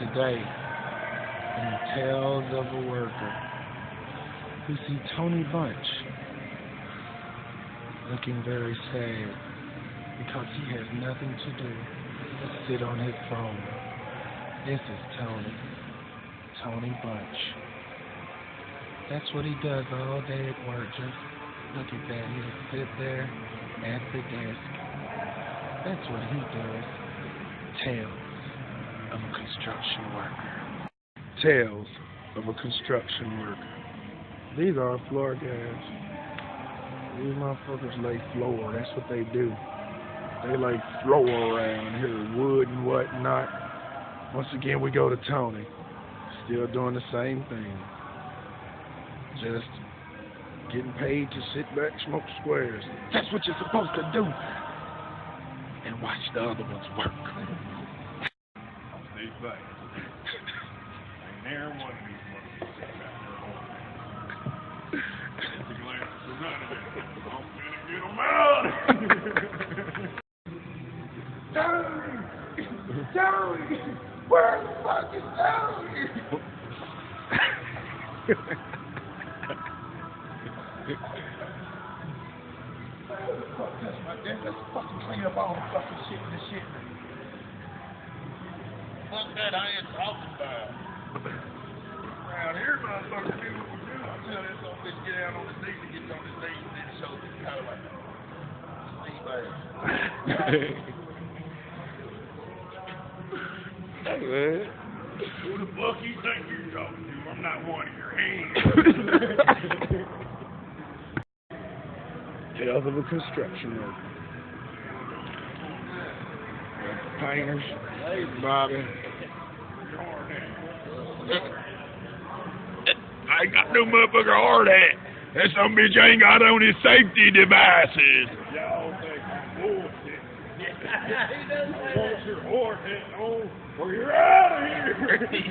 Today, in the Tales of a Worker, we see Tony Bunch looking very sad because he has nothing to do but sit on his throne. This is Tony Bunch. That's what he does all day at work. Just look at that. He just sit there at the desk. That's what he does. Tales of a construction worker. Tales of a construction worker. These are floor guys. These motherfuckers lay floor. That's what they do. They lay floor around here, wood and whatnot. Once again, we go to Tony. Still doing the same thing. Just getting paid to sit back, smoke squares. That's what you're supposed to do. And watch the other ones work. Stay back. Ain't there one of these motherfuckers back there. The glance is none of it. I'm finna get them out. Tony! Where the fuck is Tony? Let's fucking clean up all the fucking shit with this shit. Fuck that I ain't talking about. Around here, motherfuckers do what we do. I tell this old bitch get out on his knees and get on his knees and then show this kind of like Hey, man. Who the fuck you think you're talking to? I'm not one of your hands. Tales of a construction worker. Painters, Bobby. I ain't got no motherfucker hard hat. That some bitch ain't got on his safety devices. Y'all think I'm bullshit. Yeah, he does. I want your hard hat on or you're out of here.